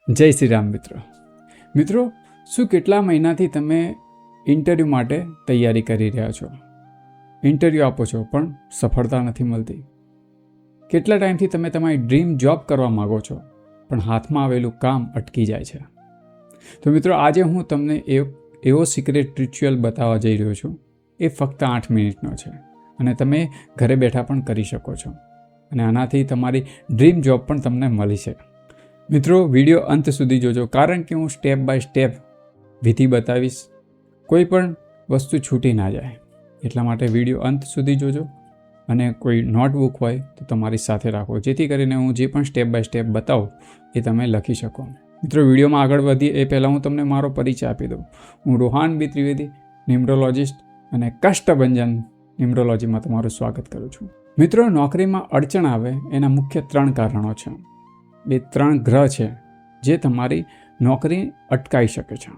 જય શ્રી રામ મિત્રો, શું કેટલા મહિનાથી તમે ઇન્ટરવ્યૂ માટે તૈયારી કરી રહ્યા છો? ઇન્ટરવ્યૂ આપો છો પણ સફળતા નથી મળતી. કેટલા ટાઈમથી તમે તમારી ડ્રીમ જોબ કરવા માગો છો પણ હાથમાં આવેલું કામ અટકી જાય છે? તો મિત્રો, આજે હું તમને એવો સિક્રેટ રિચ્યુઅલ બતાવવા જઈ રહ્યો છું. એ ફક્ત 8 મિનિટનો છે અને તમે ઘરે બેઠા પણ કરી શકો છો અને આનાથી તમારી ડ્રીમ જોબ પણ તમને મળી છે. મિત્રો, વિડીયો અંત સુધી જોજો, કારણ કે હું સ્ટેપ બાય સ્ટેપ વિધિ બતાવીશ. કોઈ પણ વસ્તુ છૂટી ના જાય, એટલા માટે વિડીયો અંત સુધી જોજો. અને કોઈ નોટબુક હોય તો તમારી સાથે રાખો, જેથી કરીને હું જે પણ સ્ટેપ બાય સ્ટેપ બતાવું એ તમે લખી શકો. મિત્રો, વિડીયોમાં આગળ વધીએ એ પહેલાં હું તમને મારો પરિચય આપી દઉં. હું રોહાન બી ત્રિવેદી, ન્યુમરોલોજિસ્ટ અને કષ્ટભંજન ન્યુમરોલોજીમાં તમારું સ્વાગત કરું છું. મિત્રો, નોકરીમાં અડચણ આવે એના મુખ્ય 3 કારણો છે. એ 3 ગ્રહ છે જે તમારી નોકરી અટકાવી શકે છે.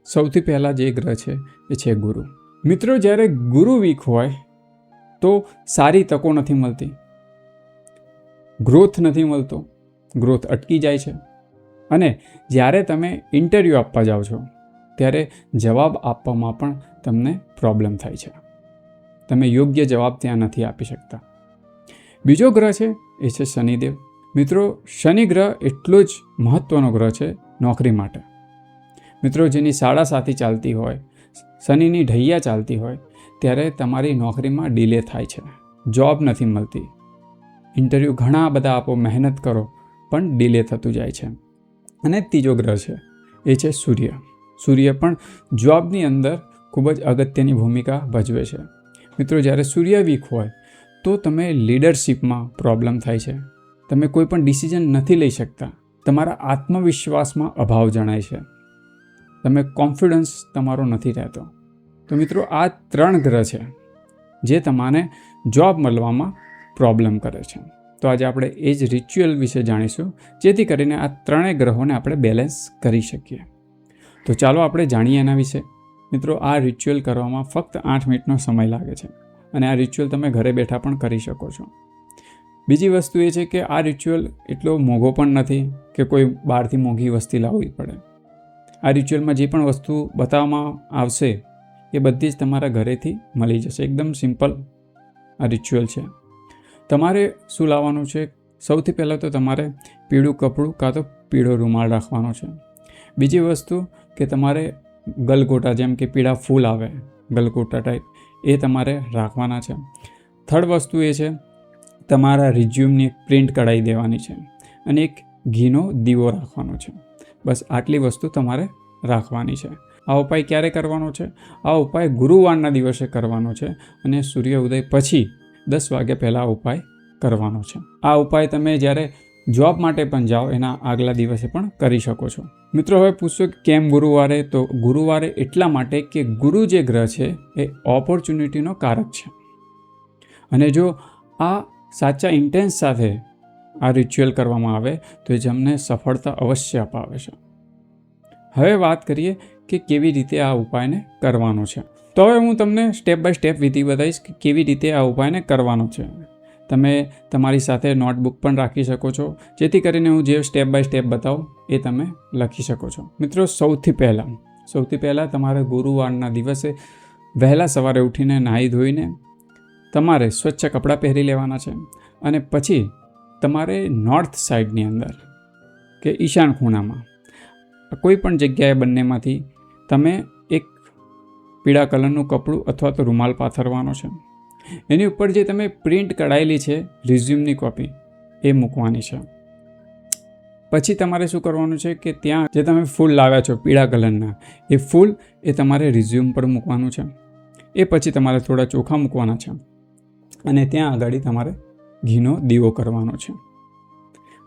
સૌથી પહેલાં જે ગ્રહ છે એ છે ગુરુ. મિત્રો, જ્યારે ગુરુ વીક હોય તો સારી તકો નથી મળતી, ગ્રોથ નથી મળતો, ગ્રોથ અટકી જાય છે. અને જ્યારે તમે ઇન્ટરવ્યૂ આપવા જાઓ છો ત્યારે જવાબ આપવામાં પણ તમને પ્રોબ્લેમ થાય છે. તમે યોગ્ય જવાબ ત્યાં નથી આપી શકતા. બીજો ગ્રહ છે એ છે શનિદેવ. મિત્રો, શનિ ગ્રહ એટલો જ મહત્ત્વનો ગ્રહ છે નોકરી માટે. મિત્રો, જેની સાડા સાથી ચાલતી હોય, શનિની ઢૈયા ચાલતી હોય, ત્યારે તમારી નોકરીમાં ડિલે થાય છે, જોબ નથી મળતી. ઇન્ટરવ્યૂ ઘણા બધા આપો, મહેનત કરો, પણ ડિલે થતું જાય છે. અને ત્રીજો ગ્રહ છે એ છે સૂર્ય. સૂર્ય પણ જોબની અંદર ખૂબ જ અગત્યની ભૂમિકા ભજવે છે. મિત્રો, જ્યારે સૂર્ય વીક હોય તો તમે લીડરશિપમાં પ્રોબ્લેમ થાય છે. તમે કોઈ પણ ડિસિઝન નથી લઈ શકતા. તમારા આત્મવિશ્વાસમાં અભાવ જણાય છે. તમે કોન્ફિડન્સ તમારો નથી રહેતો. તો મિત્રો, આ 3 ગ્રહ છે જે તમારે જોબ મળવામાં પ્રોબ્લેમ કરે છે. તો આજે આપણે એ જ રિચ્યુઅલ વિશે જાણીશું, જેથી કરીને આ 3 ગ્રહોને આપણે બેલેન્સ કરી શકીએ. તો ચાલો આપણે જાણીએ એના વિશે. મિત્રો, આ રિચ્યુઅલ કરવામાં ફક્ત 8 મિનિટનો સમય લાગે છે અને આ રિચ્યુઅલ તમે ઘરે બેઠા પણ કરી શકો છો. બીજી વસ્તુ એ છે કે આ રિચ્યુઅલ એટલો મોંઘો પણ નથી કે કોઈ બહારથી મોંઘી વસ્તુ લાવવી પડે. આ રિચ્યુઅલમાં જે પણ વસ્તુ બતાવવામાં આવશે એ બધી જ તમારા ઘરેથી મળી જશે. એકદમ સિમ્પલ આ રિચ્યુઅલ છે. તમારે શું લાવવાનું છે? સૌથી પહેલાં તો તમારે પીળું કપડું કાં તો પીળો રૂમાલ રાખવાનો છે. બીજી વસ્તુ કે તમારે ગલગોટા, જેમ કે પીળા ફૂલ આવે, ગલગોટા ટાઈપ, એ તમારે રાખવાના છે. થર્ડ વસ્તુ એ છે તમારા રિઝ્યુમની એક પ્રિન્ટ કઢાવી દેવાની છે અને એક ઘીનો દીવો રાખવાનો છે. બસ આટલી વસ્તુ તમારે રાખવાની છે. આ ઉપાય ક્યારે કરવાનો છે? આ ઉપાય ગુરુવારના દિવસે કરવાનો છે અને સૂર્ય ઉદય પછી 10 વાગ્યા પહેલાં આ ઉપાય કરવાનો છે. આ ઉપાય તમે જ્યારે જોબ માટે પણ જાઓ એના આગલા દિવસે પણ કરી શકો છો. મિત્રો, હવે પૂછશો કે કેમ ગુરુવારે? તો ગુરુવારે એટલા માટે કે ગુરુ જે ગ્રહ છે એ ઓપોર્ચ્યુનિટીનો કારક છે. અને જો આ સાચા ઇન્ટેન્સ સાથે આ રિચ્યુઅલ કરવામાં આવે તો એ તમને સફળતા અવશ્ય અપાવે છે. હવે વાત કરીએ કે કેવી રીતે આ ઉપાયને કરવાનો છે. તો હવે હું તમને સ્ટેપ બાય સ્ટેપ વિધિ બતાવીશ કે કેવી રીતે આ ઉપાયને કરવાનો છે. તમે તમારી સાથે નોટબુક પણ રાખી શકો છો, જેથી કરીને હું જે સ્ટેપ બાય સ્ટેપ બતાવું એ તમે લખી શકો છો. મિત્રો, સૌથી પહેલાં તમારે ગુરુવારના દિવસે વહેલા સવારે ઉઠીને નાહી ધોઈને તમારે સ્વચ્છ કપડાં પહેરી લેવાના છે અને પછી તમારે નોર્થ સાઈડની અંદર કે ઈશાન ખૂણામાં કોઈ પણ જગ્યાએ બંનેમાંથી તમે એક પીળા કલરનું કપડું અથવા તો રૂમાલ પાથરવાનો છે. એની ઉપર જે તમે પ્રિન્ટ કઢાયેલી છે રિઝ્યુમની કોપી એ મૂકવાની છે. પછી તમારે શું કરવાનું છે કે ત્યાં જે તમે ફૂલ લાવ્યા છો પીળા કલરના, એ ફૂલ એ તમારે રિઝ્યુમ પર મૂકવાનું છે. એ પછી તમારે થોડા ચોખા મૂકવાના છે અને ત્યાં આગળ તમારે ઘીનો દીવો કરવાનો છે.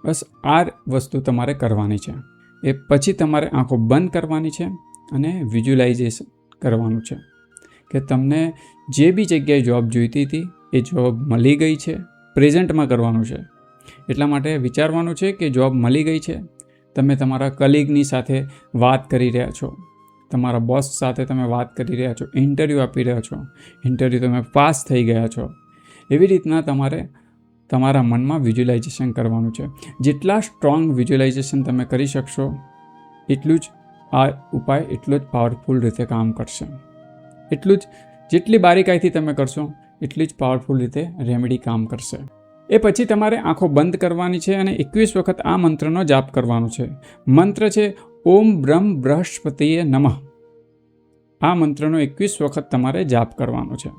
બસ આ વસ્તુ તમારે કરવાની છે. એ પછી તમારે આંખો બંધ કરવાની છે અને વિઝ્યુલાઇઝેશન કરવાનું છે કે તમને જે બી જગ્યાએ જોબ જોઈતી હતી એ જોબ મળી ગઈ છે. પ્રેઝન્ટમાં કરવાનું છે. એટલા માટે વિચારવાનું છે કે જોબ મળી ગઈ છે. તમે તમારા કલીગની સાથે વાત કરી રહ્યા છો, તમારા બોસ સાથે તમે વાત કરી રહ્યા છો, ઇન્ટરવ્યૂ આપી રહ્યા છો, ઇન્ટરવ્યૂ તમે પાસ થઈ ગયા છો. એવી રીતના તમારે તમારા મનમાં વિઝ્યુલાઇઝેશન કરવાનું છે. જેટલા સ્ટ્રોંગ વિઝ્યુલાઇઝેશન તમે કરી શકશો એટલું જ આ ઉપાય એટલો જ પાવરફુલ રીતે કામ કરશે. એટલું જ જેટલી બારીકાઈથી તમે કરશો એટલી જ પાવરફુલ રીતે રેમેડી કામ કરશે. એ પછી તમારે આંખો બંધ કરવાની છે અને 21 વખત આ મંત્રનો જાપ કરવાનો છે. મંત્ર છે ઓમ બ્રહ્મ બૃહસ્પતિએ નમઃ. આ મંત્રનો 21 વખત તમારે જાપ કરવાનો છે.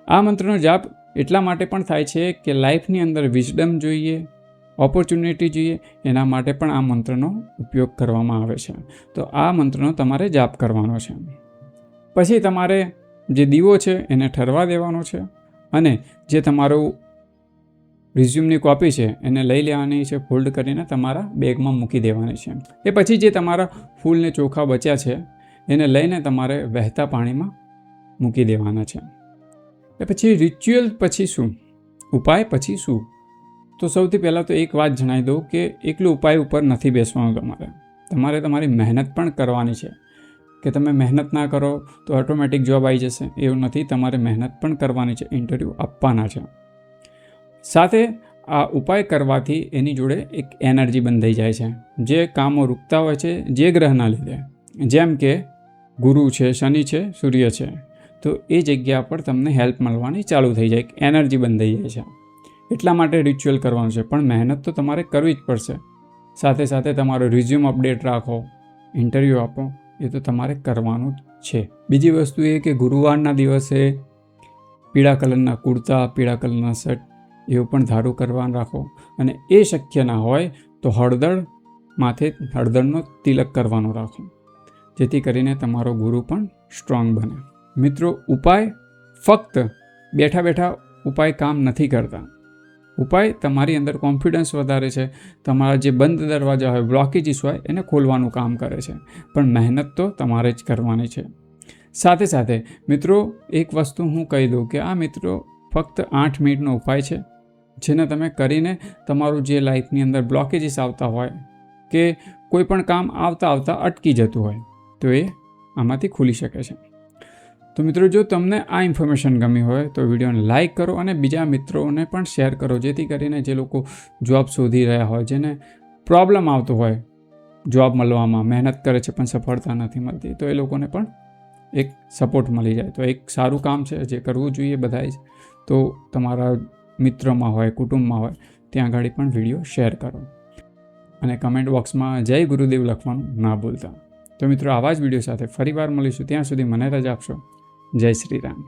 આ મંત્રનો જાપ એટલા માટે પણ થાય છે કે લાઈફની અંદર વિઝડમ જોઈએ, ઓપોર્ચ્યુનિટી જોઈએ, એના માટે પણ આ મંત્રનો ઉપયોગ કરવામાં આવે છે. તો આ મંત્રનો તમારે જાપ કરવાનો છે. પછી તમારે જે દીવો છે એને ઠરવા દેવાનો છે અને જે તમારું રિઝ્યુમની કોપી છે એને લઈ લેવાની છે, ફોલ્ડ કરીને તમારા બેગમાં મૂકી દેવાની છે. એ પછી જે તમારા ફૂલને ચોખા બચ્યા છે એને લઈને તમારે વહેતા પાણીમાં મૂકી દેવાના છે. એ પછી રિચ્યુઅલ પછી શું, ઉપાય પછી શું? તો સૌથી પહેલાં તો એક વાત જણાવી દઉં કે એકલું ઉપાય ઉપર નથી બેસવાનું. તમારે તમારી મહેનત પણ કરવાની છે. કે તમે મહેનત ના કરો તો ઓટોમેટિક જોબ આવી જશે એવું નથી. તમારે મહેનત પણ કરવાની છે, ઇન્ટરવ્યૂ આપવાના છે. સાથે આ ઉપાય કરવાથી એની જોડે એક એનર્જી બંધાઈ જાય છે. જે કામો રૂકતા હોય છે જે ગ્રહના લીધે, જેમ કે ગુરુ છે, શનિ છે, સૂર્ય છે, તો એ જગ્યા પર તમને હેલ્પ મળવાની ચાલુ થઈ જાય, એનર્જી બંધાઈ જાય છે. એટલા માટે રિચ્યુઅલ કરવાનું છે. પણ મહેનત તો તમારે કરવી જ પડશે. સાથે સાથે તમારો રિઝ્યુમ અપડેટ રાખો, ઇન્ટરવ્યૂ આપો, એ તો તમારે કરવાનું જ છે. બીજી વસ્તુ એ કે ગુરુવારના દિવસે પીળા કલરના કુર્તા, પીળા કલરના શર્ટ એવું પણ ધારું કરવાનું રાખો. અને એ શક્ય ના હોય તો માથે હળદરનો તિલક કરવાનો રાખો, જેથી કરીને તમારો ગુરુ પણ સ્ટ્રોંગ બને. મિત્રો, ઉપાય ફક્ત બેઠા બેઠા ઉપાય કામ નથી કરતા. ઉપાય તમારી અંદર કોન્ફિડન્સ વધારે છે. તમારા જે બંધ દરવાજા હોય, બ્લોકેજીસ હોય, એને ખોલવાનું કામ કરે છે. પણ મહેનત તો તમારે જ કરવાની છે. સાથે સાથે મિત્રો એક વસ્તુ હું કહી દઉં કે આ મિત્રો ફક્ત 8 મિનિટનો ઉપાય છે, જેને તમે કરીને તમારું જે લાઈફની અંદર બ્લોકેજીસ આવતા હોય કે કોઈ પણ કામ આવતા અટકી જતું હોય તો એ આમાંથી ખુલી શકે છે. તો મિત્રો, જો તમને આ ઇન્ફોર્મેશન ગમી હોય તો વિડીયોને લાઇક કરો અને બીજા મિત્રોને પણ શેર કરો, જેથી કરીને જે લોકો જોબ શોધી રહ્યા હોય, જેને પ્રોબ્લેમ આવતો હોય જોબ મળવામાં, મહેનત કરે છે પણ સફળતા નથી મળતી, તો એ લોકોને પણ એક સપોર્ટ મળી જાય. તો એક સારું કામ છે જે કરવું જોઈએ બધાએ જ. તો તમારા મિત્રોમાં હોય, કુટુંબમાં હોય, ત્યાં આગળ પણ વિડીયો શેર કરો અને કમેન્ટ બોક્સમાં જય ગુરુદેવ લખવાનું ના ભૂલતા. તો મિત્રો, આવા જ વિડીયો સાથે ફરીવાર મળીશું. ત્યાં સુધી મને રજા આપશો. જય શ્રી રામ.